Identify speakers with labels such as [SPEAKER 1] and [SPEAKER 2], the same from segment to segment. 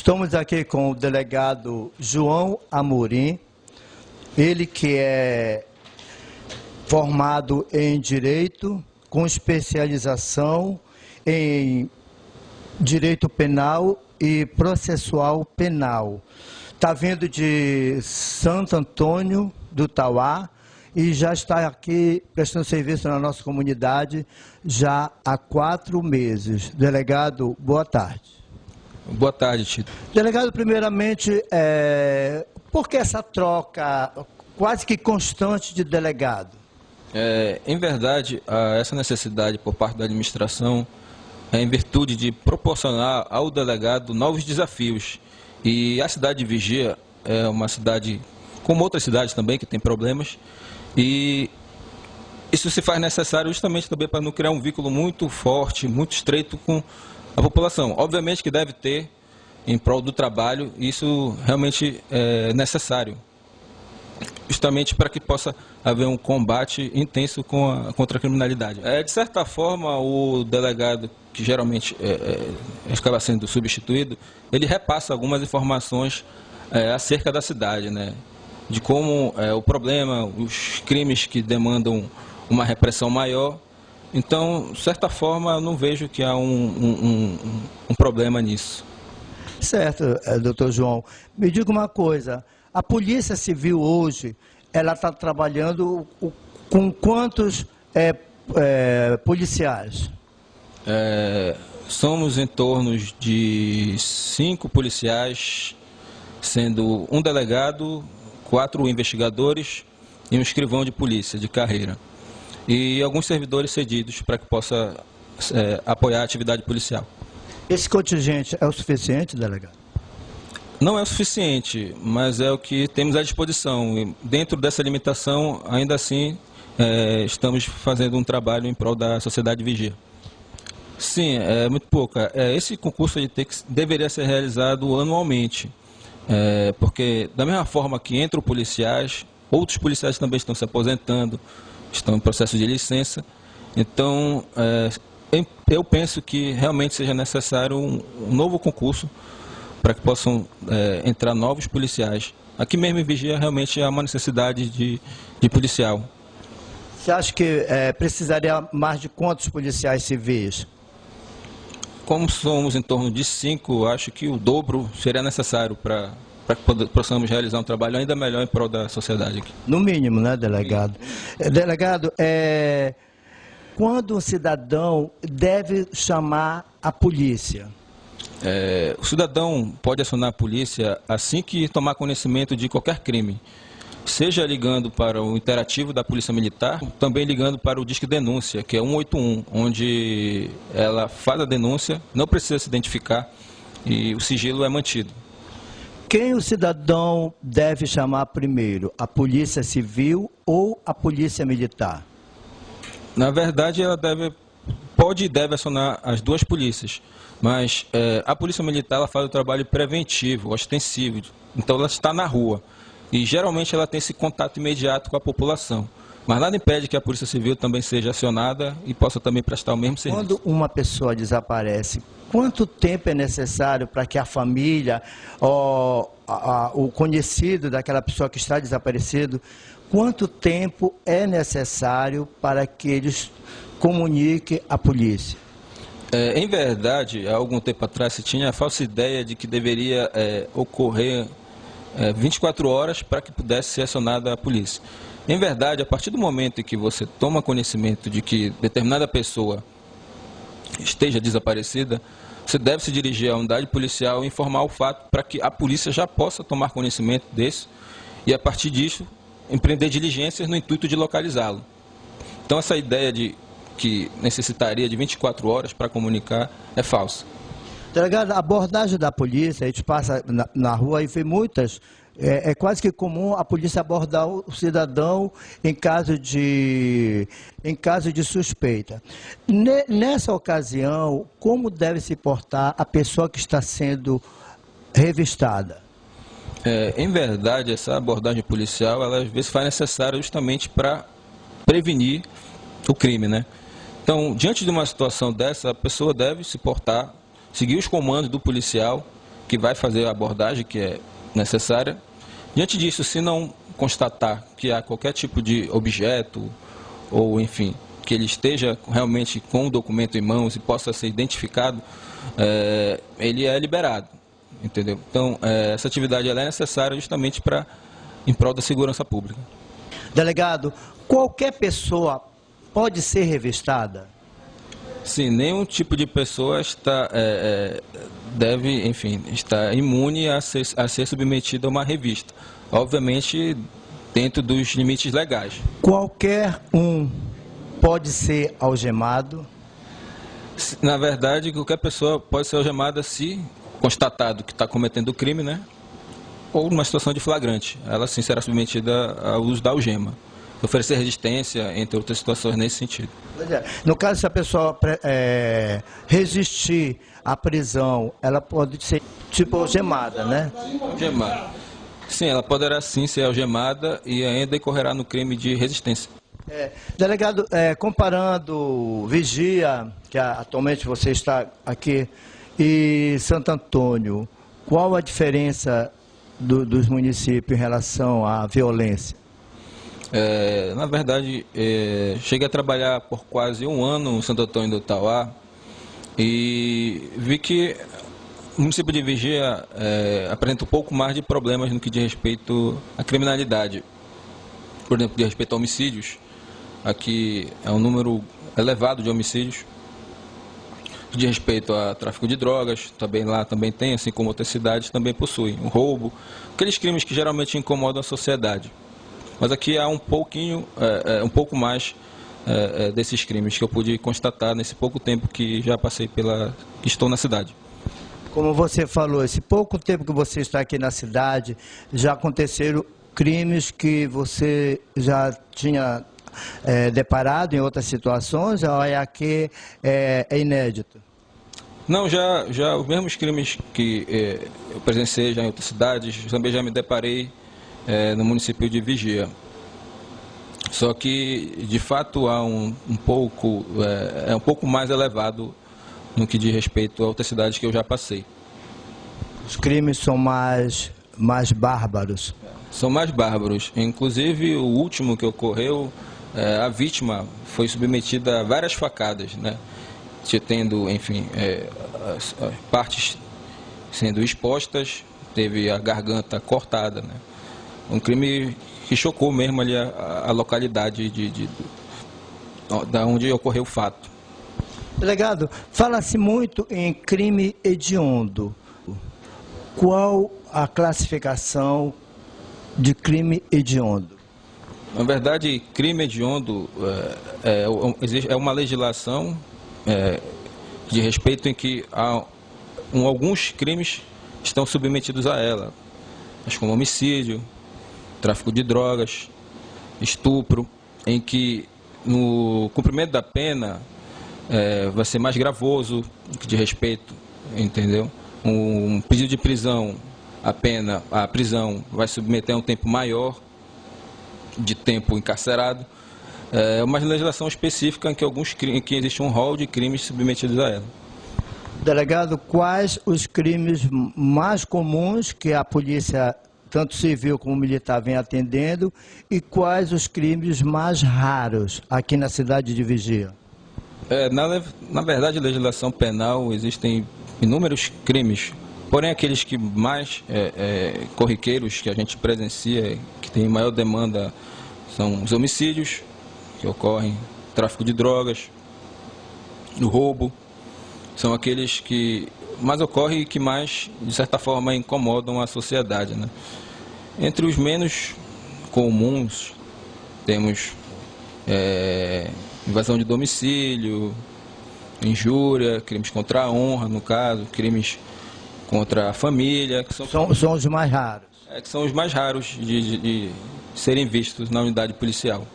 [SPEAKER 1] Estamos aqui com o delegado João Amorim, ele que é formado em Direito, com especialização em Direito Penal e Processual Penal. Está vindo de Santo Antônio do Tauá e já está aqui prestando serviço na nossa comunidade já há 4 meses. Delegado, boa tarde.
[SPEAKER 2] Boa tarde, Tito.
[SPEAKER 1] Delegado, primeiramente, por que essa troca quase que constante de delegado?
[SPEAKER 2] Em verdade, essa necessidade por parte da administração é em virtude de proporcionar ao delegado novos desafios. E a cidade de Vigia é uma cidade, como outras cidades também, que tem problemas, e isso se faz necessário justamente também para não criar um vínculo muito forte, muito estreito com a população. Obviamente que deve ter, em prol do trabalho, isso realmente é necessário, justamente para que possa haver um combate intenso contra a criminalidade. De certa forma, o delegado, que geralmente acaba sendo substituído, ele repassa algumas informações acerca da cidade, né? De como o problema, os crimes que demandam uma repressão maior. Então, de certa forma, eu não vejo que há um problema nisso.
[SPEAKER 1] Certo, doutor João. Me diga uma coisa, a Polícia Civil hoje, ela está trabalhando com quantos policiais?
[SPEAKER 2] Somos em torno de 5 policiais, sendo um delegado, 4 investigadores e um escrivão de polícia de carreira. E alguns servidores cedidos para que possa apoiar a atividade policial. Esse
[SPEAKER 1] contingente é o suficiente, delegado?
[SPEAKER 2] Não é o suficiente, mas é o que temos à disposição. E dentro dessa limitação, ainda assim, estamos fazendo um trabalho em prol da sociedade Vigia. Sim, é muito pouca. Esse concurso deveria ser realizado anualmente, porque da mesma forma que entram policiais, outros policiais também estão se aposentando, estão em processo de licença. Então, eu penso que realmente seja necessário um novo concurso para que possam entrar novos policiais. Aqui mesmo em Vigia realmente há uma necessidade de policial.
[SPEAKER 1] Você acha que precisaria mais de quantos policiais civis?
[SPEAKER 2] Como somos em torno de 5, acho que o dobro seria necessário para que possamos realizar um trabalho ainda melhor em prol da sociedade aqui.
[SPEAKER 1] No mínimo, né, delegado? Delegado, quando um cidadão deve chamar a polícia?
[SPEAKER 2] O cidadão pode acionar a polícia assim que tomar conhecimento de qualquer crime, seja ligando para o interativo da Polícia Militar, também ligando para o Disque Denúncia, que é 181, onde ela faz a denúncia, não precisa se identificar e o sigilo é mantido.
[SPEAKER 1] Quem o cidadão deve chamar primeiro, a Polícia Civil ou a Polícia Militar?
[SPEAKER 2] Na verdade, ela pode e deve acionar as duas polícias, mas a Polícia Militar ela faz o trabalho preventivo, ostensivo, então ela está na rua e geralmente ela tem esse contato imediato com a população. Mas nada impede que a Polícia Civil também seja acionada e possa também prestar o mesmo serviço.
[SPEAKER 1] Quando uma pessoa desaparece, quanto tempo é necessário para que a família, o conhecido daquela pessoa que está desaparecido, quanto tempo é necessário para que eles comuniquem à polícia?
[SPEAKER 2] Em verdade, há algum tempo atrás se tinha a falsa ideia de que deveria ocorrer 24 horas para que pudesse ser acionada a polícia. Em verdade, a partir do momento em que você toma conhecimento de que determinada pessoa esteja desaparecida, você deve se dirigir à unidade policial e informar o fato para que a polícia já possa tomar conhecimento disso e, a partir disso, empreender diligências no intuito de localizá-lo. Então, essa ideia de que necessitaria de 24 horas para comunicar é falsa.
[SPEAKER 1] Delegado, a abordagem da polícia, a gente passa na rua e vê muitas, é quase que comum a polícia abordar o cidadão em caso de suspeita. Nessa ocasião, como deve se portar a pessoa que está sendo revistada?
[SPEAKER 2] Em verdade, essa abordagem policial, ela às vezes faz necessária justamente para prevenir o crime, né? Então, diante de uma situação dessa, a pessoa deve se portar, seguir os comandos do policial, que vai fazer a abordagem que é necessária. Diante disso, se não constatar que há qualquer tipo de objeto ou, enfim, que ele esteja realmente com o documento em mãos e possa ser identificado, ele é liberado, entendeu? Então, essa atividade ela é necessária justamente em prol da segurança pública.
[SPEAKER 1] Delegado, qualquer pessoa pode ser revistada?
[SPEAKER 2] Sim, nenhum tipo de pessoa deve, enfim, estar imune a ser submetida a uma revista. Obviamente, dentro dos limites legais.
[SPEAKER 1] Qualquer um pode ser algemado?
[SPEAKER 2] Na verdade, qualquer pessoa pode ser algemada se constatado que está cometendo o crime, né? Ou numa situação de flagrante. Ela sim será submetida ao uso da algema. Oferecer resistência, entre outras situações nesse sentido.
[SPEAKER 1] No caso, se a pessoa resistir à prisão, ela pode ser tipo algemada, né?
[SPEAKER 2] Algemada. Sim, ela poderá sim ser algemada e ainda incorrerá no crime de resistência.
[SPEAKER 1] Delegado, comparando Vigia, que atualmente você está aqui, e Santo Antônio, qual a diferença dos municípios em relação à violência?
[SPEAKER 2] Na verdade, cheguei a trabalhar por quase um ano em Santo Antônio do Tauá e vi que o município de Vigia apresenta um pouco mais de problemas no que diz respeito à criminalidade. Por exemplo, de respeito a homicídios, aqui é um número elevado de homicídios. De respeito a tráfico de drogas, também lá também tem, assim como outras cidades também possuem. O roubo, aqueles crimes que geralmente incomodam a sociedade. Mas aqui há um pouco mais desses crimes que eu pude constatar nesse pouco tempo que já passei que estou na cidade.
[SPEAKER 1] Como você falou, esse pouco tempo que você está aqui na cidade, já aconteceram crimes que você já tinha deparado em outras situações, ou aqui é inédito?
[SPEAKER 2] Não, já os mesmos crimes que eu presenciei já em outras cidades, também já me deparei no município de Vigia. Só que, de fato, há um pouco mais elevado no que diz respeito a outras cidades que eu já passei.
[SPEAKER 1] Os crimes são mais bárbaros?
[SPEAKER 2] São mais bárbaros. Inclusive, o último que ocorreu, a vítima foi submetida a várias facadas, né? Tendo, enfim, as partes sendo expostas, teve a garganta cortada, né? Um crime que chocou mesmo ali a localidade da onde ocorreu o fato.
[SPEAKER 1] Delegado, fala-se muito em crime hediondo. Qual a classificação de crime hediondo?
[SPEAKER 2] Na verdade, crime hediondo é uma legislação de respeito em que alguns crimes estão submetidos a ela, mas como homicídio, tráfico de drogas, estupro, em que no cumprimento da pena vai ser mais gravoso de respeito, entendeu? Um pedido de prisão, a prisão vai submeter a um tempo maior de tempo encarcerado. É uma legislação específica em que existe um rol de crimes submetidos a ela.
[SPEAKER 1] Delegado, quais os crimes mais comuns que a polícia, tanto civil como militar, vem atendendo, e quais os crimes mais raros aqui na cidade de Vigia?
[SPEAKER 2] Na verdade, a legislação penal existem inúmeros crimes, porém aqueles que mais corriqueiros que a gente presencia, que tem maior demanda, são os homicídios que ocorrem, tráfico de drogas, o roubo, são aqueles que mais ocorrem e que mais, de certa forma, incomodam a sociedade, né? Entre os menos comuns, temos invasão de domicílio, injúria, crimes contra a honra, no caso, crimes contra a família. Que
[SPEAKER 1] são os mais raros.
[SPEAKER 2] Que são os mais raros de serem vistos na unidade policial.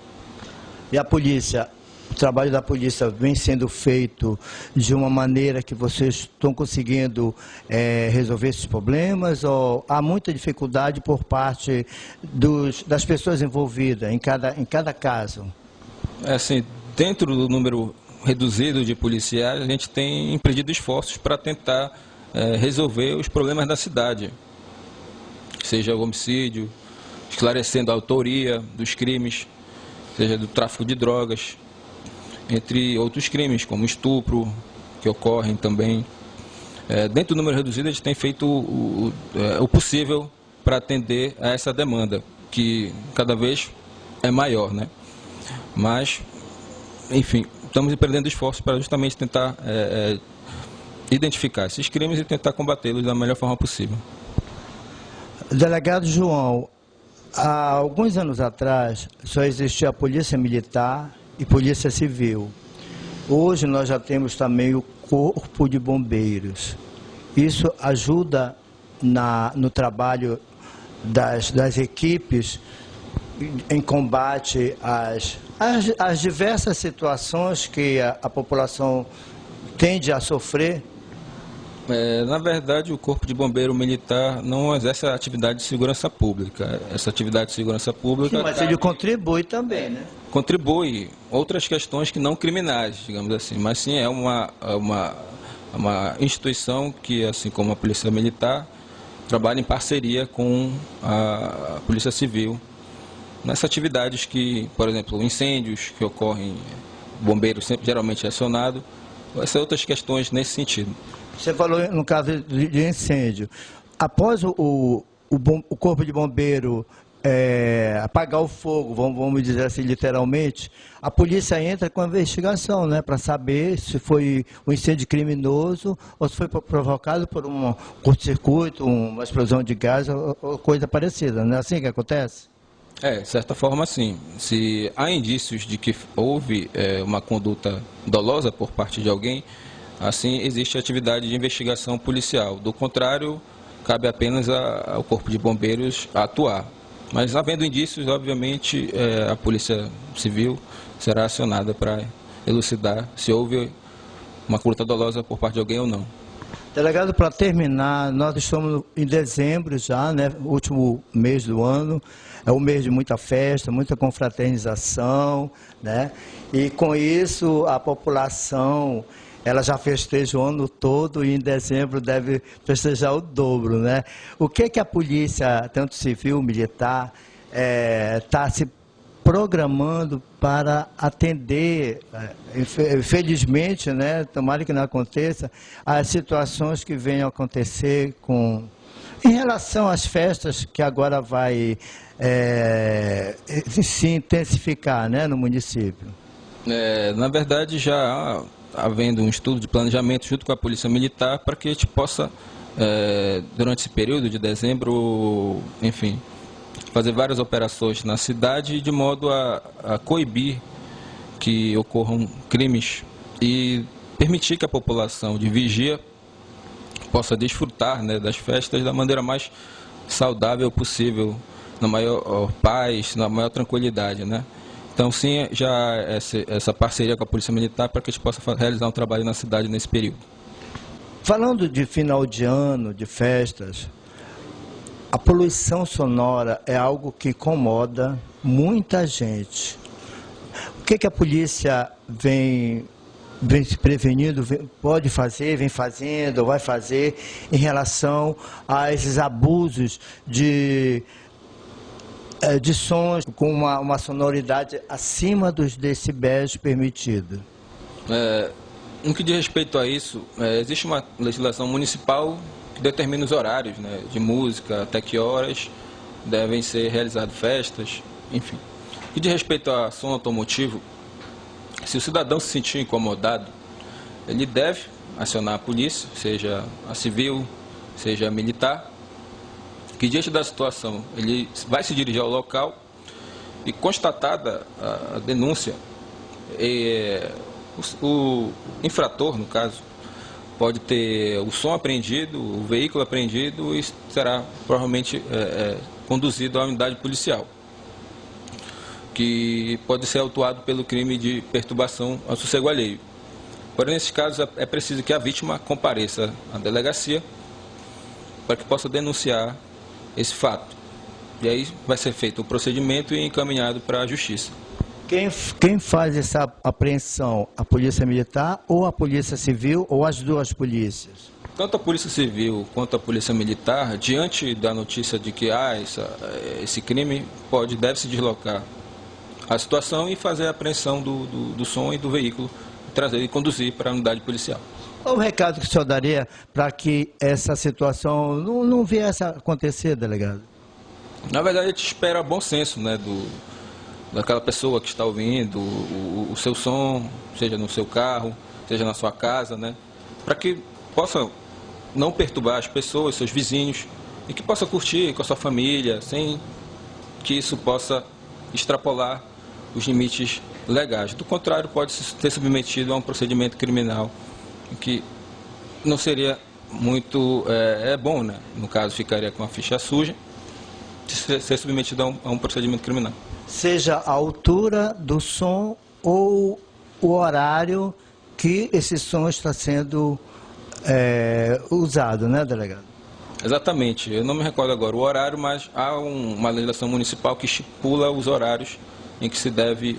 [SPEAKER 1] E a polícia, o trabalho da polícia vem sendo feito de uma maneira que vocês estão conseguindo resolver esses problemas, ou há muita dificuldade por parte das pessoas envolvidas em cada caso?
[SPEAKER 2] Assim, dentro do número reduzido de policiais, a gente tem empreendido esforços para tentar resolver os problemas da cidade, seja o homicídio, esclarecendo a autoria dos crimes, seja do tráfico de drogas, entre outros crimes, como estupro, que ocorrem também. Dentro do número reduzido, a gente tem feito o possível para atender a essa demanda, que cada vez é maior, né? Mas, enfim, estamos empreendendo esforços para justamente tentar identificar esses crimes e tentar combatê-los da melhor forma possível.
[SPEAKER 1] Delegado João, há alguns anos atrás só existia a Polícia Militar e Polícia Civil. Hoje nós já temos também o Corpo de Bombeiros. Isso ajuda no trabalho das equipes em combate às diversas situações que a população tende a sofrer?
[SPEAKER 2] Na verdade, o Corpo de Bombeiro Militar não exerce a atividade de segurança pública. Essa atividade de segurança pública...
[SPEAKER 1] Sim, mas ele contribui também, né?
[SPEAKER 2] Contribui outras questões que não criminais, digamos assim. Mas sim, é uma instituição que, assim como a Polícia Militar, trabalha em parceria com a Polícia Civil. Nessas atividades que, por exemplo, incêndios que ocorrem, o bombeiro sempre geralmente é acionado, essas outras questões nesse sentido.
[SPEAKER 1] Você falou no caso de incêndio. Após o Corpo de Bombeiro apagar o fogo, vamos dizer assim literalmente, a polícia entra com a investigação, né, para saber se foi um incêndio criminoso ou se foi provocado por um curto-circuito, uma explosão de gás ou coisa parecida. Não é assim que acontece?
[SPEAKER 2] De certa forma, sim. Se há indícios de que houve uma conduta dolosa por parte de alguém, assim existe atividade de investigação policial. Do contrário, cabe apenas ao Corpo de Bombeiros atuar. Mas havendo indícios, obviamente, a Polícia Civil será acionada para elucidar se houve uma conduta dolosa por parte de alguém ou não.
[SPEAKER 1] Delegado, para terminar, nós estamos em dezembro já, né, último mês do ano, é um mês de muita festa, muita confraternização, né, e com isso a população, ela já festeja o ano todo e em dezembro deve festejar o dobro, né? O que a polícia, tanto civil, militar, está se programando para atender, infelizmente, né, tomara que não aconteça, as situações que venham a acontecer em relação às festas que agora vai se intensificar, né, no município?
[SPEAKER 2] Na verdade, já havendo um estudo de planejamento junto com a Polícia Militar para que a gente possa, durante esse período de dezembro, enfim, fazer várias operações na cidade de modo a coibir que ocorram crimes e permitir que a população de vigia possa desfrutar, né, das festas da maneira mais saudável possível, na maior paz, na maior tranquilidade, né? Então, sim, já essa parceria com a Polícia Militar para que a gente possa realizar um trabalho na cidade nesse período.
[SPEAKER 1] Falando de final de ano, de festas, a poluição sonora é algo que incomoda muita gente. O que a polícia vem se prevenindo, pode fazer, vem fazendo, vai fazer em relação a esses abusos de sons com uma sonoridade acima dos decibéis permitidos?
[SPEAKER 2] No que diz respeito a isso, existe uma legislação municipal que determina os horários, né, de música, até que horas devem ser realizadas festas, enfim. No que diz respeito a som automotivo, se o cidadão se sentir incomodado, ele deve acionar a polícia, seja a civil, seja a militar, que diante da situação ele vai se dirigir ao local e, constatada a denúncia, o infrator, no caso, pode ter o som apreendido, o veículo apreendido e será provavelmente conduzido à unidade policial, que pode ser autuado pelo crime de perturbação ao sossego alheio. Porém, nesses casos, é preciso que a vítima compareça à delegacia para que possa denunciar esse fato. E aí vai ser feito o procedimento e encaminhado para a justiça.
[SPEAKER 1] Quem faz essa apreensão? A Polícia Militar ou a Polícia Civil ou as duas polícias?
[SPEAKER 2] Tanto a Polícia Civil quanto a Polícia Militar, diante da notícia de que esse crime deve se deslocar à situação e fazer a apreensão do som e do veículo, trazer e conduzir para a unidade policial.
[SPEAKER 1] Qual o recado que o senhor daria para que essa situação não viesse a acontecer, delegado?
[SPEAKER 2] Na verdade, a gente espera bom senso, né, daquela pessoa que está ouvindo o seu som, seja no seu carro, seja na sua casa, né, para que possa não perturbar as pessoas, seus vizinhos, e que possa curtir com a sua família, sem que isso possa extrapolar os limites legais. Do contrário, pode ser submetido a um procedimento criminal, que não seria muito bom, né? No caso, ficaria com a ficha suja, de ser submetido a um procedimento criminal.
[SPEAKER 1] Seja a altura do som ou o horário que esse som está sendo usado, né, delegado?
[SPEAKER 2] Exatamente. Eu não me recordo agora o horário, mas há uma legislação municipal que estipula os horários em que se deve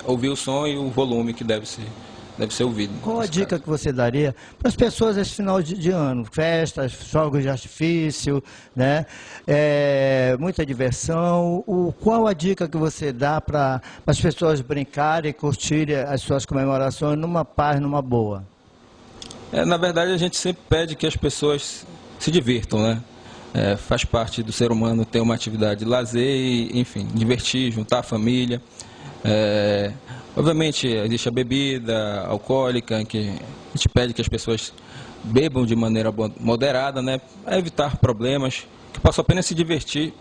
[SPEAKER 2] ouvir o som e o volume que deve ser ouvido.
[SPEAKER 1] Qual a dica que você daria para as pessoas esse final de ano? Festas, jogos de artifício, né? Muita diversão. Qual a dica que você dá para as pessoas brincarem e curtirem as suas comemorações numa paz, numa boa?
[SPEAKER 2] Na verdade, a gente sempre pede que as pessoas se divirtam, né? Faz parte do ser humano ter uma atividade de lazer e, enfim, divertir, juntar a família. Obviamente, existe a bebida alcoólica, que a gente pede que as pessoas bebam de maneira moderada, né? Para evitar problemas, que possam apenas se divertir